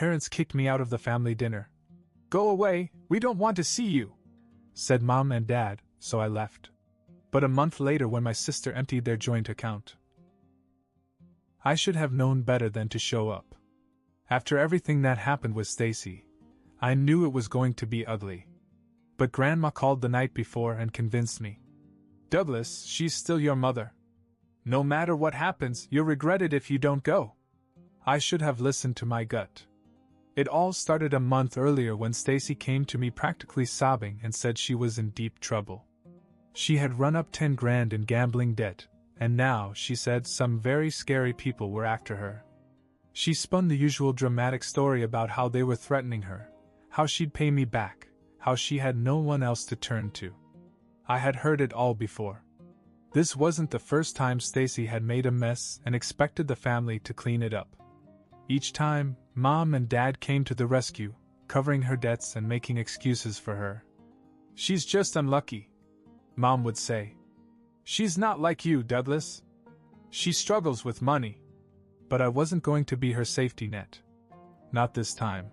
parents kicked me out of the family dinner. "Go away, we don't want to see you," said Mom and Dad, so I left. But a month later, when my sister emptied their joint account, I should have known better than to show up. After everything that happened with Stacy, I knew it was going to be ugly. But Grandma called the night before and convinced me. "Douglas, she's still your mother. No matter what happens, you'll regret it if you don't go." I should have listened to my gut. It all started a month earlier when Stacy came to me practically sobbing and said she was in deep trouble. She had run up 10 grand in gambling debt, and now, she said, some very scary people were after her. She spun the usual dramatic story about how they were threatening her, how she'd pay me back, how she had no one else to turn to. I had heard it all before. This wasn't the first time Stacy had made a mess and expected the family to clean it up. Each time, Mom and Dad came to the rescue, covering her debts and making excuses for her. "She's just unlucky," Mom would say. "She's not like you, Douglas. She struggles with money." But I wasn't going to be her safety net. Not this time.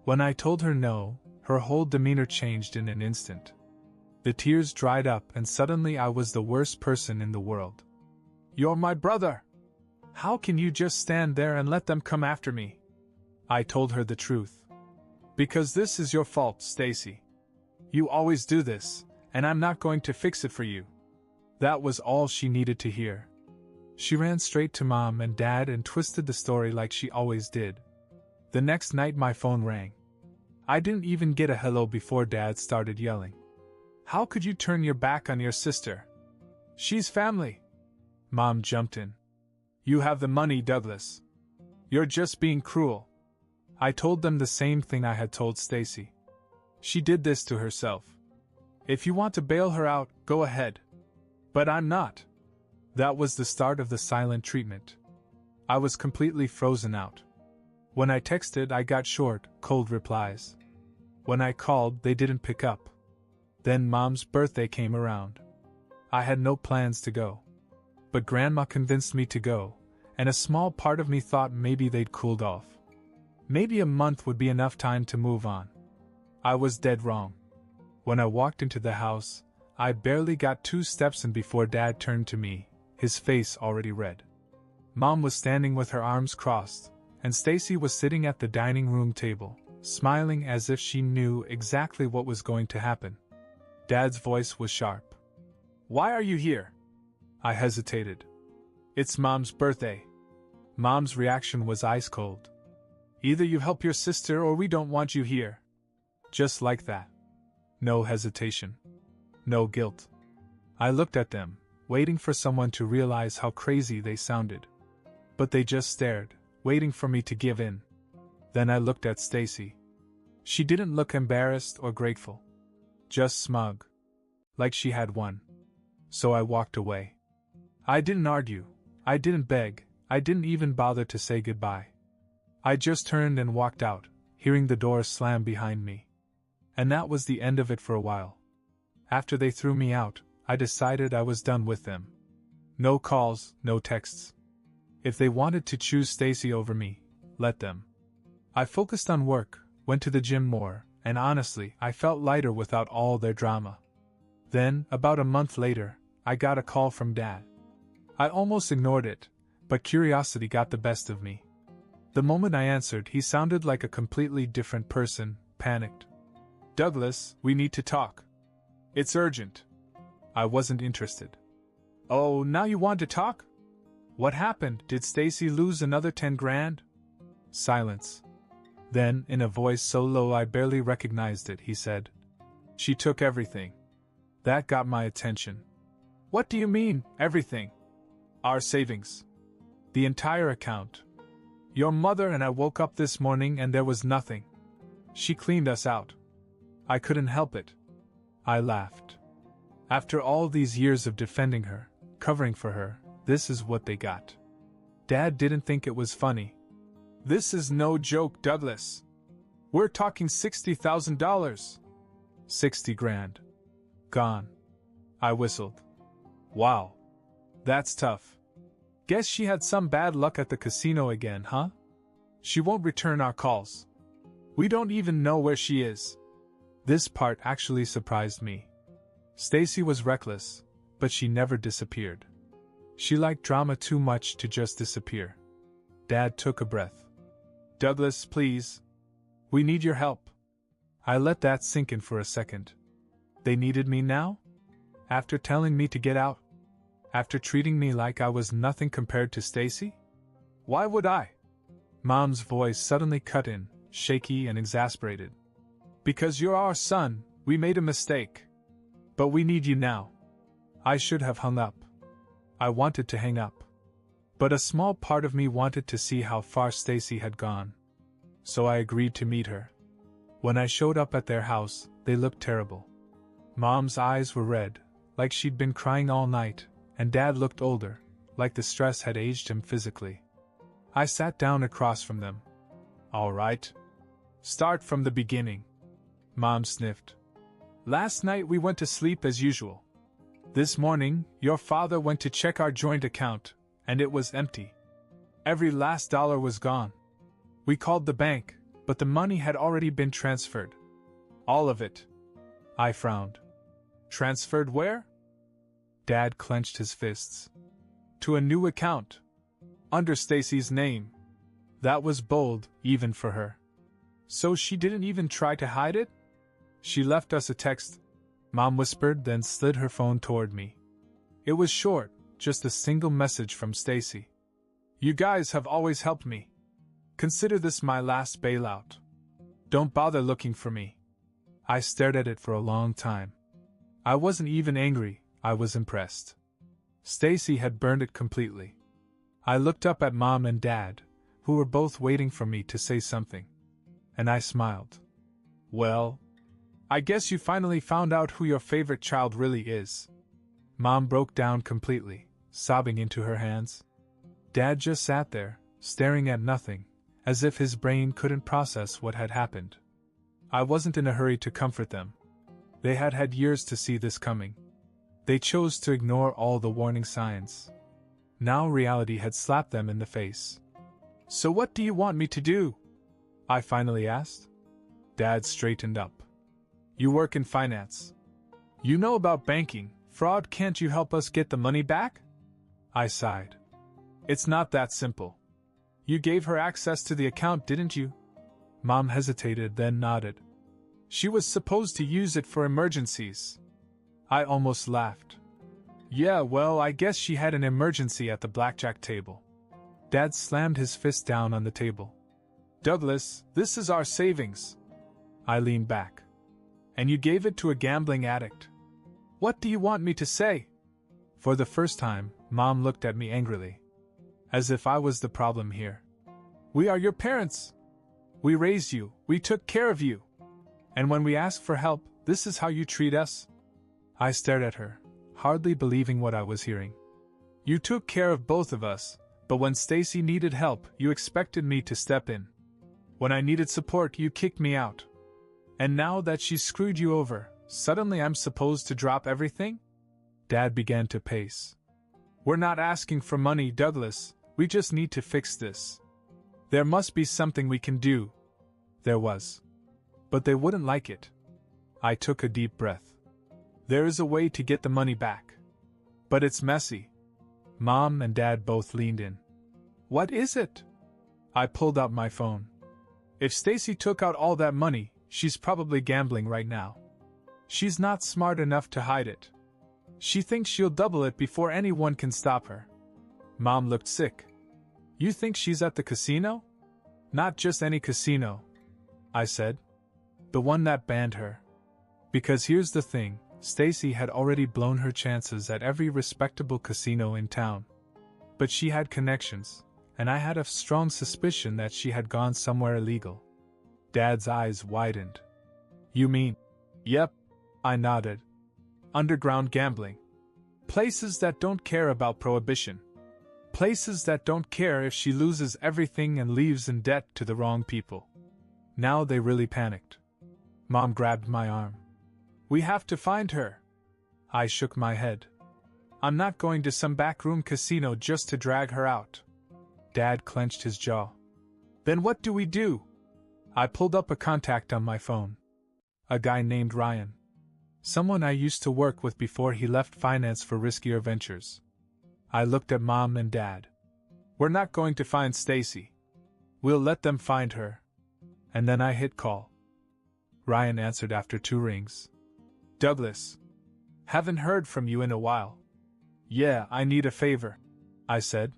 When I told her no, her whole demeanor changed in an instant. The tears dried up and suddenly I was the worst person in the world. "You're my brother. How can you just stand there and let them come after me?" I told her the truth. "Because this is your fault, Stacy. You always do this, and I'm not going to fix it for you." That was all she needed to hear. She ran straight to Mom and Dad and twisted the story like she always did. The next night my phone rang. I didn't even get a hello before Dad started yelling. "How could you turn your back on your sister? She's family." Mom jumped in. "You have the money, Douglas. You're just being cruel." I told them the same thing I had told Stacy. "She did this to herself. If you want to bail her out, go ahead. But I'm not." That was the start of the silent treatment. I was completely frozen out. When I texted, I got short, cold replies. When I called, they didn't pick up. Then Mom's birthday came around. I had no plans to go. But Grandma convinced me to go, and a small part of me thought maybe they'd cooled off. Maybe a month would be enough time to move on. I was dead wrong. When I walked into the house, I barely got 2 steps in before Dad turned to me, his face already red. Mom was standing with her arms crossed, and Stacy was sitting at the dining room table, smiling as if she knew exactly what was going to happen. Dad's voice was sharp. "Why are you here?" I hesitated. "It's Mom's birthday." Mom's reaction was ice cold. "Either you help your sister or we don't want you here." Just like that. No hesitation. No guilt. I looked at them, waiting for someone to realize how crazy they sounded. But they just stared, waiting for me to give in. Then I looked at Stacy. She didn't look embarrassed or grateful. Just smug. Like she had won. So I walked away. I didn't argue. I didn't beg. I didn't even bother to say goodbye. I just turned and walked out, hearing the door slam behind me. And that was the end of it for a while. After they threw me out, I decided I was done with them. No calls, no texts. If they wanted to choose Stacy over me, let them. I focused on work, went to the gym more, and honestly, I felt lighter without all their drama. Then, about a month later, I got a call from Dad. I almost ignored it, but curiosity got the best of me. The moment I answered, he sounded like a completely different person, panicked. "Douglas, we need to talk. It's urgent." I wasn't interested. "Oh, now you want to talk? What happened? Did Stacy lose another 10 grand? Silence. Then, in a voice so low I barely recognized it, he said, "She took everything." That got my attention. "What do you mean, everything?" "Our savings. The entire account. Your mother and I woke up this morning and there was nothing. She cleaned us out." I couldn't help it. I laughed. After all these years of defending her, covering for her, this is what they got. Dad didn't think it was funny. "This is no joke, Douglas. We're talking $60,000. 60 grand. Gone." I whistled. "Wow. That's tough. Guess she had some bad luck at the casino again, huh?" She won't return our calls. We don't even know where she is. This part actually surprised me. Stacy was reckless, but she never disappeared. She liked drama too much to just disappear. Dad took a breath. Douglas, please. We need your help. I let that sink in for a second. They needed me now? After telling me to get out? After treating me like I was nothing compared to Stacy? Why would I? Mom's voice suddenly cut in, shaky and exasperated. Because you're our son, we made a mistake. But we need you now. I should have hung up. I wanted to hang up. But a small part of me wanted to see how far Stacy had gone. So I agreed to meet her. When I showed up at their house, they looked terrible. Mom's eyes were red, like she'd been crying all night, and Dad looked older, like the stress had aged him physically. I sat down across from them. All right. Start from the beginning. Mom sniffed. Last night we went to sleep as usual. This morning, your father went to check our joint account, and it was empty. Every last dollar was gone. We called the bank, but the money had already been transferred. All of it. I frowned. Transferred where? Dad clenched his fists. To a new account. Under Stacy's name. That was bold, even for her. So she didn't even try to hide it? She left us a text, Mom whispered, then slid her phone toward me. It was short, just a single message from Stacy. You guys have always helped me. Consider this my last bailout. Don't bother looking for me. I stared at it for a long time. I wasn't even angry, I was impressed. Stacy had burned it completely. I looked up at Mom and Dad, who were both waiting for me to say something. And I smiled. Well, I guess you finally found out who your favorite child really is. Mom broke down completely, sobbing into her hands. Dad just sat there, staring at nothing, as if his brain couldn't process what had happened. I wasn't in a hurry to comfort them. They had had years to see this coming. They chose to ignore all the warning signs. Now reality had slapped them in the face. So what do you want me to do? I finally asked. Dad straightened up. You work in finance. You know about banking, fraud. Can't you help us get the money back? I sighed. It's not that simple. You gave her access to the account, didn't you? Mom hesitated, then nodded. She was supposed to use it for emergencies. I almost laughed. Yeah, well, I guess she had an emergency at the blackjack table. Dad slammed his fist down on the table. Douglas, this is our savings. I leaned back. And you gave it to a gambling addict. What do you want me to say? For the first time, Mom looked at me angrily. As if I was the problem here. We are your parents. We raised you, we took care of you. And when we ask for help, this is how you treat us? I stared at her, hardly believing what I was hearing. You took care of both of us, but when Stacy needed help, you expected me to step in. When I needed support, you kicked me out. And now that she's screwed you over, suddenly I'm supposed to drop everything? Dad began to pace. We're not asking for money, Douglas, we just need to fix this. There must be something we can do. There was. But they wouldn't like it. I took a deep breath. There is a way to get the money back. But it's messy. Mom and Dad both leaned in. What is it? I pulled out my phone. If Stacy took out all that money, she's probably gambling right now. She's not smart enough to hide it. She thinks she'll double it before anyone can stop her. Mom looked sick. You think she's at the casino? Not just any casino, I said. The one that banned her. Because here's the thing, Stacy had already blown her chances at every respectable casino in town. But she had connections, and I had a strong suspicion that she had gone somewhere illegal. Dad's eyes widened. You mean? Yep, I nodded. Underground gambling. Places that don't care about prohibition. Places that don't care if she loses everything and leaves in debt to the wrong people. Now they really panicked. Mom grabbed my arm. We have to find her. I shook my head. I'm not going to some backroom casino just to drag her out. Dad clenched his jaw. Then what do we do? I pulled up a contact on my phone. A guy named Ryan. Someone I used to work with before he left finance for riskier ventures. I looked at Mom and Dad. We're not going to find Stacy. We'll let them find her. And then I hit call. Ryan answered after 2 rings. Douglas. Haven't heard from you in a while. Yeah, I need a favor, I said.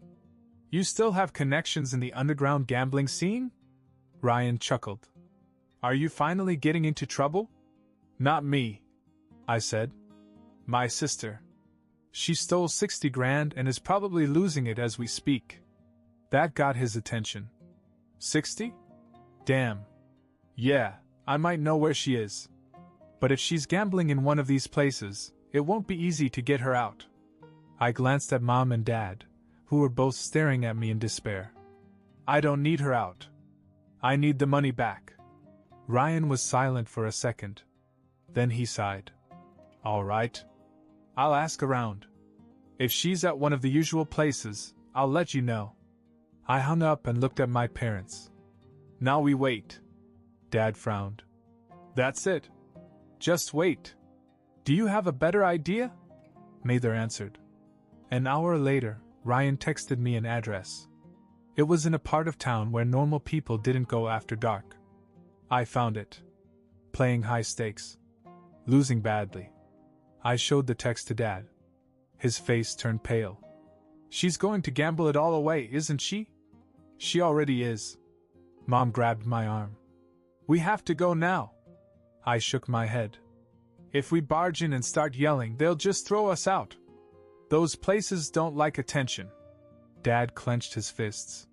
You still have connections in the underground gambling scene? Ryan chuckled. Are you finally getting into trouble? Not me, I said. My sister. She stole 60 grand and is probably losing it as we speak. That got his attention. 60? Damn. Yeah, I might know where she is. But if she's gambling in one of these places, it won't be easy to get her out. I glanced at Mom and Dad, who were both staring at me in despair. I don't need her out. I need the money back. Ryan was silent for a second. Then he sighed. All right. I'll ask around. If she's at one of the usual places, I'll let you know. I hung up and looked at my parents. Now we wait. Dad frowned. That's it. Just wait. Do you have a better idea? Mather answered. An hour later, Ryan texted me an address. It was in a part of town where normal people didn't go after dark. I found it. Playing high stakes. Losing badly. I showed the text to Dad. His face turned pale. She's going to gamble it all away, isn't she? She already is. Mom grabbed my arm. We have to go now. I shook my head. If we barge in and start yelling, they'll just throw us out. Those places don't like attention. Dad clenched his fists.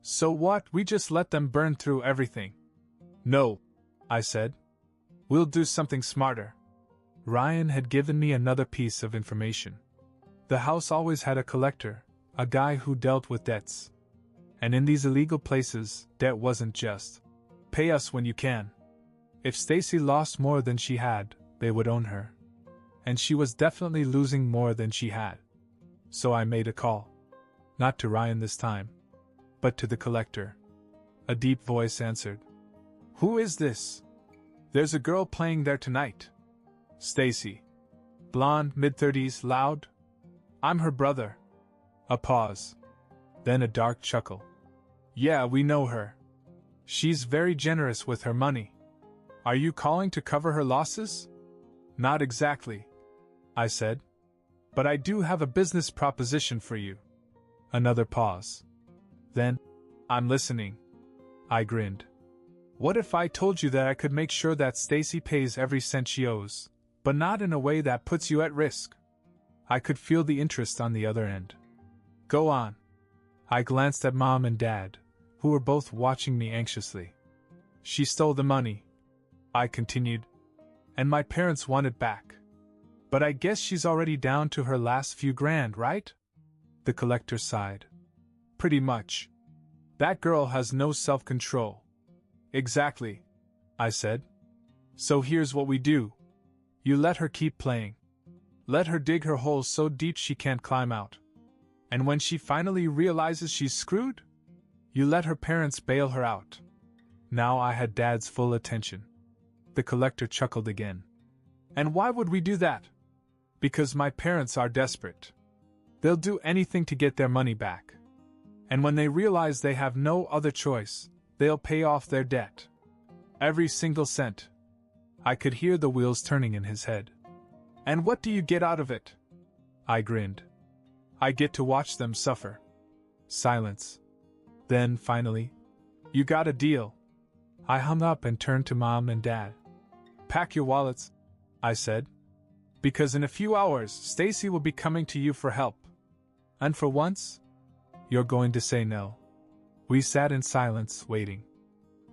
So what, we just let them burn through everything? No, I said. We'll do something smarter. Ryan had given me another piece of information. The house always had a collector, a guy who dealt with debts. And in these illegal places, debt wasn't just, pay us when you can. If Stacy lost more than she had, they would own her. And she was definitely losing more than she had. So I made a call. Not to Ryan this time, but to the collector. A deep voice answered. Who is this? There's a girl playing there tonight. Stacy. Blonde, mid-30s, loud. I'm her brother. A pause. Then a dark chuckle. Yeah, we know her. She's very generous with her money. Are you calling to cover her losses? Not exactly, I said. But I do have a business proposition for you. Another pause. Then, I'm listening. I grinned. What if I told you that I could make sure that Stacy pays every cent she owes, but not in a way that puts you at risk? I could feel the interest on the other end. Go on. I glanced at Mom and Dad, who were both watching me anxiously. She stole the money, I continued, and my parents want it back. But I guess she's already down to her last few grand, right? The collector sighed. Pretty much. That girl has no self-control. Exactly, I said. So here's what we do. You let her keep playing. Let her dig her hole so deep she can't climb out. And when she finally realizes she's screwed, you let her parents bail her out. Now I had Dad's full attention. The collector chuckled again. And why would we do that? Because my parents are desperate. They'll do anything to get their money back. And when they realize they have no other choice, they'll pay off their debt. Every single cent. I could hear the wheels turning in his head. And what do you get out of it? I grinned. I get to watch them suffer. Silence. Then, finally, you got a deal. I hung up and turned to Mom and Dad. Pack your wallets, I said. Because in a few hours, Stacy will be coming to you for help. And for once, you're going to say no. We sat in silence, waiting.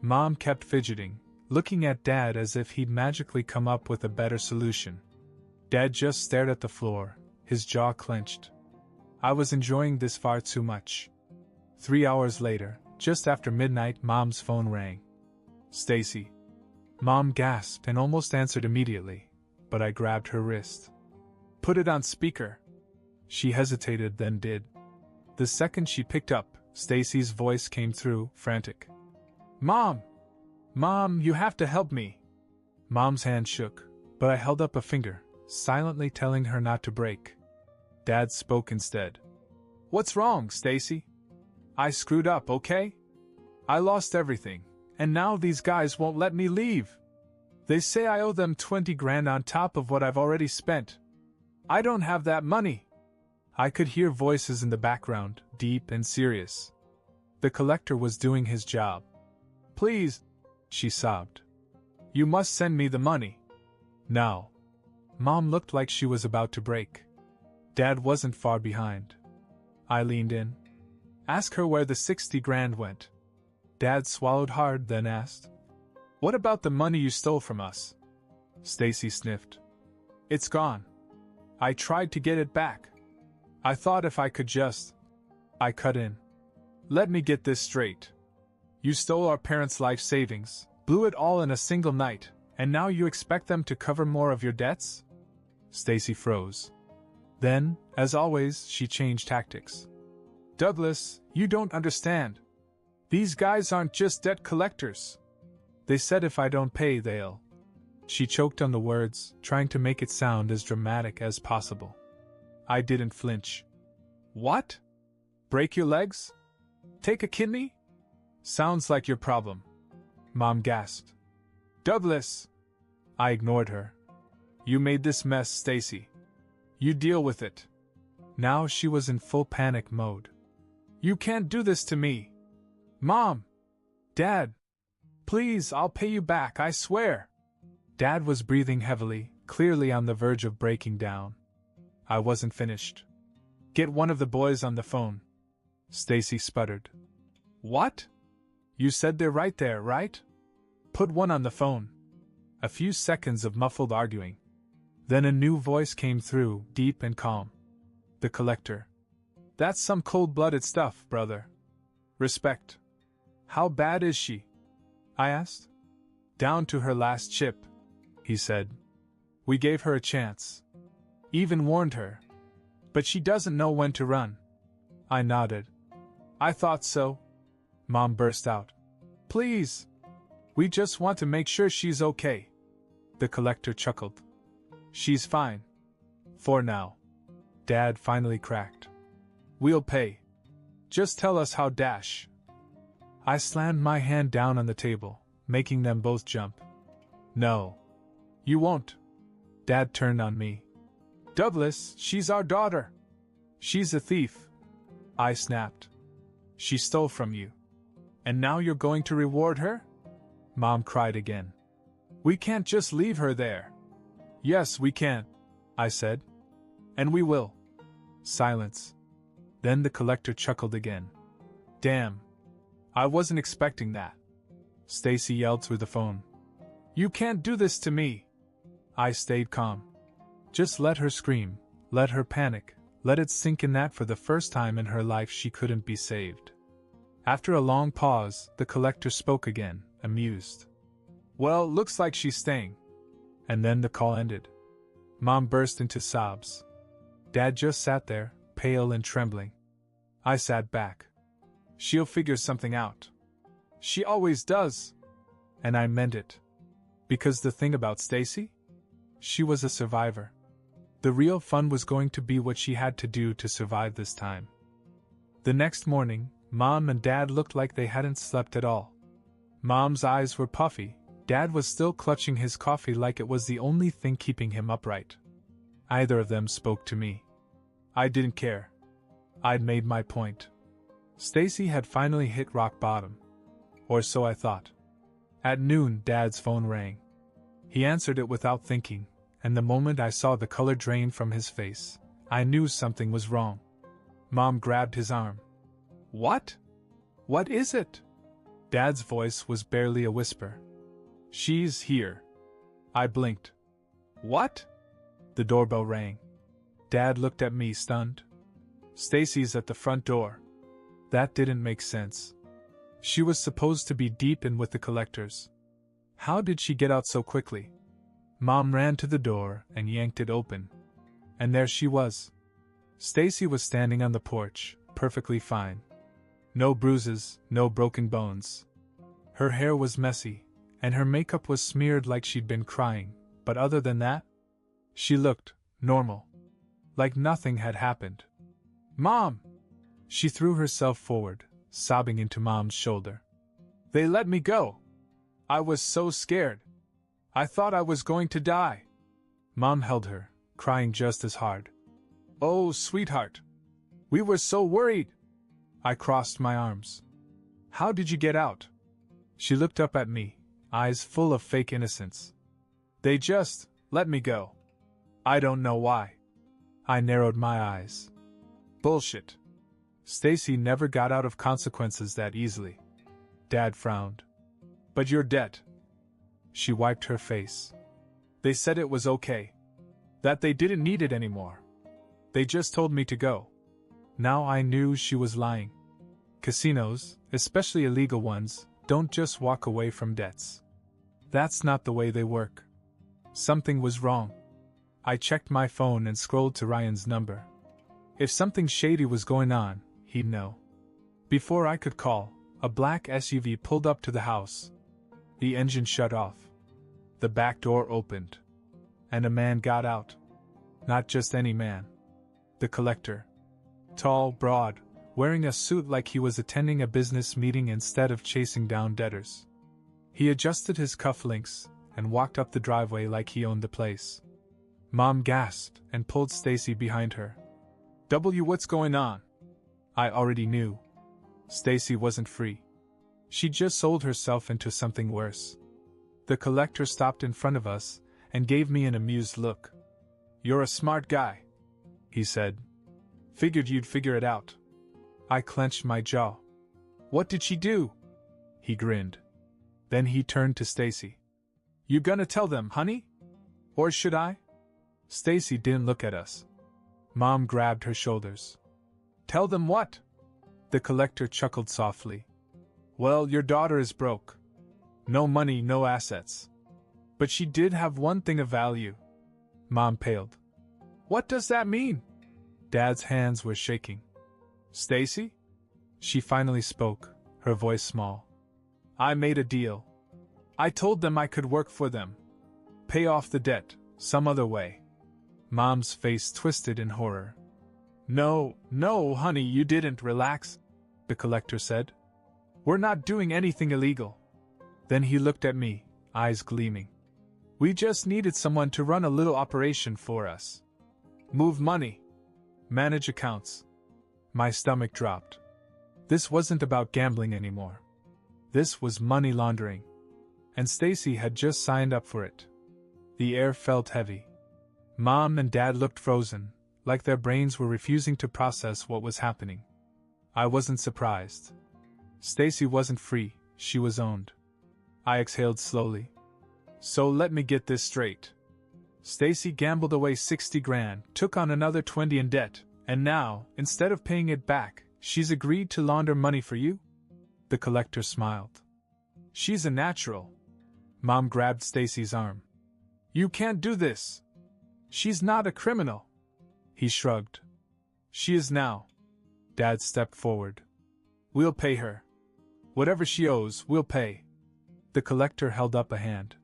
Mom kept fidgeting, looking at Dad as if he'd magically come up with a better solution. Dad just stared at the floor, his jaw clenched. I was enjoying this far too much. 3 hours later, just after midnight, Mom's phone rang. Stacy. Mom gasped and almost answered immediately, but I grabbed her wrist. Put it on speaker. She hesitated, then did. The second she picked up, Stacy's voice came through, frantic. Mom! Mom, you have to help me! Mom's hand shook, but I held up a finger, silently telling her not to break. Dad spoke instead. What's wrong, Stacy? I screwed up, okay? I lost everything, and now these guys won't let me leave. They say I owe them 20 grand on top of what I've already spent. I don't have that money. I could hear voices in the background, deep and serious. The collector was doing his job. Please, she sobbed. You must send me the money. Now. Mom looked like she was about to break. Dad wasn't far behind. I leaned in. Ask her where the 60 grand went. Dad swallowed hard, then asked, What about the money you stole from us? Stacy sniffed. It's gone. I tried to get it back. I thought if I could just... I cut in. Let me get this straight. You stole our parents' life savings, blew it all in a single night, and now you expect them to cover more of your debts? Stacy froze. Then, as always, she changed tactics. Douglas, you don't understand. These guys aren't just debt collectors. They said if I don't pay, they'll... She choked on the words, trying to make it sound as dramatic as possible. I didn't flinch. What? Break your legs? Take a kidney? Sounds like your problem. Mom gasped. Douglas! I ignored her. You made this mess, Stacy. You deal with it. Now she was in full panic mode. You can't do this to me. Mom! Dad! Please, I'll pay you back, I swear. Dad was breathing heavily, clearly on the verge of breaking down. I wasn't finished. Get one of the boys on the phone. Stacy sputtered. What? You said they're right there, right? Put one on the phone. A few seconds of muffled arguing. Then a new voice came through, deep and calm. The collector. That's some cold-blooded stuff, brother. Respect. How bad is she? I asked. Down to her last chip, he said. We gave her a chance. Even warned her. But she doesn't know when to run. I nodded. I thought so. Mom burst out. Please. We just want to make sure she's okay. The collector chuckled. She's fine. For now. Dad finally cracked. We'll pay. Just tell us how dash. I slammed my hand down on the table, making them both jump. No. You won't. Dad turned on me. Douglas, she's our daughter. She's a thief. I snapped. She stole from you. And now you're going to reward her? Mom cried again. We can't just leave her there. Yes, we can, I said. And we will. Silence. Then the collector chuckled again. Damn. I wasn't expecting that. Stacy yelled through the phone. You can't do this to me. I stayed calm. Just let her scream, let her panic, let it sink in that for the first time in her life she couldn't be saved. After a long pause, the collector spoke again, amused. Well, looks like she's staying. And then the call ended. Mom burst into sobs. Dad just sat there, pale and trembling. I sat back. She'll figure something out. She always does. And I meant it. Because the thing about Stacy? She was a survivor. The real fun was going to be what she had to do to survive this time. The next morning, Mom and Dad looked like they hadn't slept at all. Mom's eyes were puffy. Dad was still clutching his coffee like it was the only thing keeping him upright. Either of them spoke to me. I didn't care. I'd made my point. Stacy had finally hit rock bottom. Or so I thought. At noon, Dad's phone rang. He answered it without thinking, and the moment I saw the color drain from his face, I knew something was wrong. Mom grabbed his arm. What? What is it? Dad's voice was barely a whisper. She's here. I blinked. What? The doorbell rang. Dad looked at me stunned. Stacy's at the front door. That didn't make sense. She was supposed to be deep in with the collectors. How did she get out so quickly? Mom ran to the door and yanked it open. And there she was. Stacy was standing on the porch, perfectly fine. No bruises, no broken bones. Her hair was messy, and her makeup was smeared like she'd been crying, but other than that, she looked normal. Like nothing had happened. "Mom!" She threw herself forward, sobbing into Mom's shoulder. "They let me go. I was so scared. I thought I was going to die." Mom held her, crying just as hard. "Oh, sweetheart. We were so worried." I crossed my arms. "How did you get out?" She looked up at me, eyes full of fake innocence. "They just let me go. I don't know why." I narrowed my eyes. "Bullshit. Stacy never got out of consequences that easily." Dad frowned. "But your debt." She wiped her face. "They said it was okay. That they didn't need it anymore. They just told me to go." Now I knew she was lying. Casinos, especially illegal ones, don't just walk away from debts. That's not the way they work. Something was wrong. I checked my phone and scrolled to Ryan's number. If something shady was going on, he'd know. Before I could call, a black SUV pulled up to the house. The engine shut off. The back door opened. And a man got out. Not just any man. The collector. Tall, broad, wearing a suit like he was attending a business meeting instead of chasing down debtors. He adjusted his cufflinks and walked up the driveway like he owned the place. Mom gasped and pulled Stacy behind her. What's going on?" I already knew. Stacy wasn't free. She just sold herself into something worse. The collector stopped in front of us and gave me an amused look. "You're a smart guy," he said. "Figured you'd figure it out." I clenched my jaw. "What did she do?" He grinned. Then he turned to Stacy. "You gonna tell them, honey? Or should I?" Stacy didn't look at us. Mom grabbed her shoulders. "Tell them what?" The collector chuckled softly. "Well, your daughter is broke. No money, no assets. But she did have one thing of value." Mom paled. "What does that mean?" Dad's hands were shaking. "Stacy?" She finally spoke, her voice small. "I made a deal. I told them I could work for them. Pay off the debt, some other way." Mom's face twisted in horror. No, honey, you didn't." "Relax," the collector said. "We're not doing anything illegal." Then he looked at me, eyes gleaming. "We just needed someone to run a little operation for us. Move money. Manage accounts." My stomach dropped. This wasn't about gambling anymore. This was money laundering. And Stacy had just signed up for it. The air felt heavy. Mom and Dad looked frozen, like their brains were refusing to process what was happening. I wasn't surprised. Stacy wasn't free, she was owned. I exhaled slowly. "So let me get this straight. Stacy gambled away 60 grand, took on another 20 in debt, and now, instead of paying it back, she's agreed to launder money for you?" The collector smiled. "She's a natural." Mom grabbed Stacy's arm. "You can't do this. She's not a criminal." He shrugged. "She is now." Dad stepped forward. "We'll pay her. Whatever she owes, we'll pay." The collector held up a hand.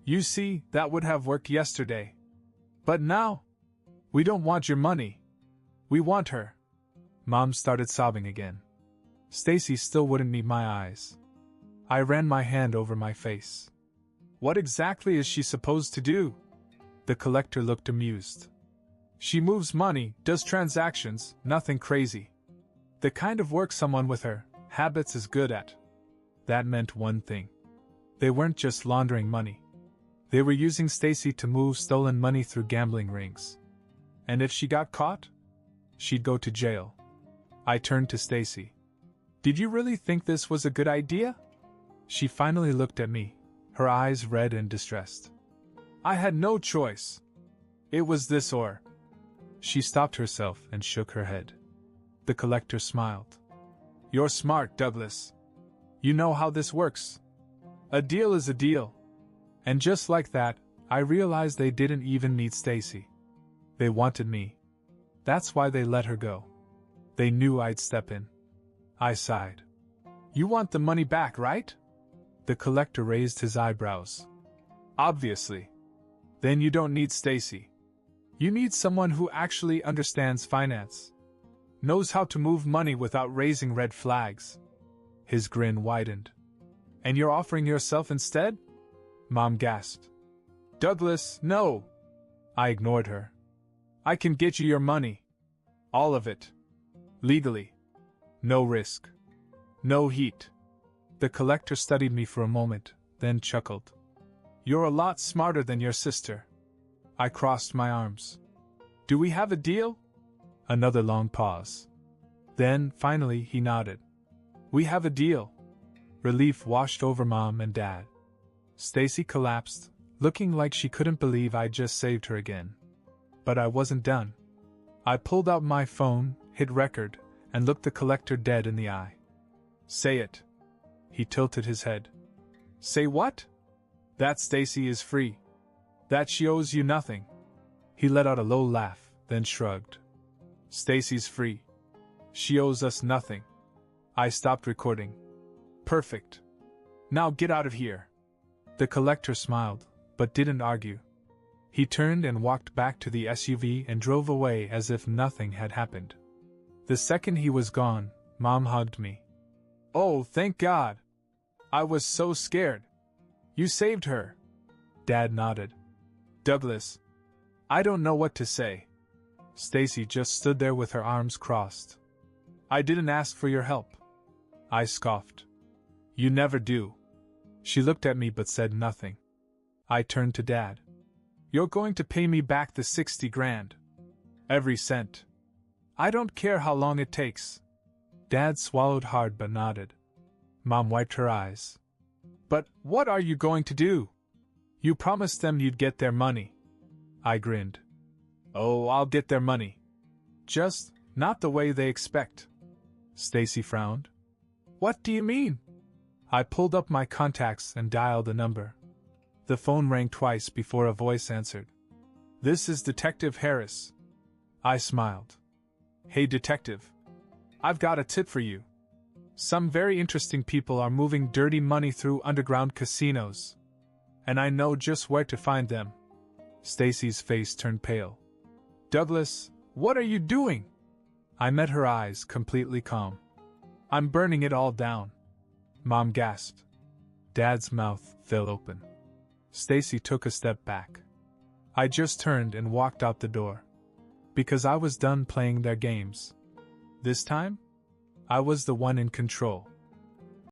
"You see, that would have worked yesterday. But now? We don't want your money. We want her." Mom started sobbing again. Stacy still wouldn't meet my eyes. I ran my hand over my face. "What exactly is she supposed to do?" The collector looked amused. "She moves money, does transactions, nothing crazy. The kind of work someone with her habits is good at." That meant one thing. They weren't just laundering money. They were using Stacy to move stolen money through gambling rings. And if she got caught, she'd go to jail. I turned to Stacy. "Did you really think this was a good idea?" She finally looked at me, her eyes red and distressed. "I had no choice. It was this or..." She stopped herself and shook her head. The collector smiled. "You're smart, Douglas. You know how this works. A deal is a deal." And just like that, I realized they didn't even need Stacy. They wanted me. That's why they let her go. They knew I'd step in. I sighed. You want the money back, right? The collector raised his eyebrows. Obviously. Then you don't need Stacy. You need someone who actually understands finance. Knows how to move money without raising red flags. His grin widened. And you're offering yourself instead? Mom gasped. Douglas, no! I ignored her. I can get you your money. All of it. Legally. No risk. No heat. The collector studied me for a moment, then chuckled. You're a lot smarter than your sister. I crossed my arms. Do we have a deal? Another long pause. Then, finally, he nodded. We have a deal. Relief washed over Mom and Dad. Stacy collapsed, looking like she couldn't believe I'd just saved her again. But I wasn't done. I pulled out my phone, hit record, and looked the collector dead in the eye. Say it. He tilted his head. Say what? That Stacy is free. That she owes you nothing. He let out a low laugh, then shrugged. Stacy's free. She owes us nothing. I stopped recording. Perfect. Now get out of here. The collector smiled, but didn't argue. He turned and walked back to the SUV and drove away as if nothing had happened. The second he was gone, Mom hugged me. Oh, thank God. I was so scared. You saved her. Dad nodded. Douglas. I don't know what to say. Stacy just stood there with her arms crossed. I didn't ask for your help. I scoffed. You never do. She looked at me but said nothing. I turned to Dad. You're going to pay me back the 60 grand. Every cent. I don't care how long it takes. Dad swallowed hard but nodded. Mom wiped her eyes. But what are you going to do? You promised them you'd get their money. I grinned. Oh, I'll get their money. Just not the way they expect. Stacy frowned. What do you mean? I pulled up my contacts and dialed a number. The phone rang twice before a voice answered. This is Detective Harris. I smiled. Hey, Detective. I've got a tip for you. Some very interesting people are moving dirty money through underground casinos. And I know just where to find them. Stacy's face turned pale. Douglas, what are you doing? I met her eyes, completely calm. I'm burning it all down. Mom gasped. Dad's mouth fell open. Stacy took a step back. I just turned and walked out the door. Because I was done playing their games. This time, I was the one in control.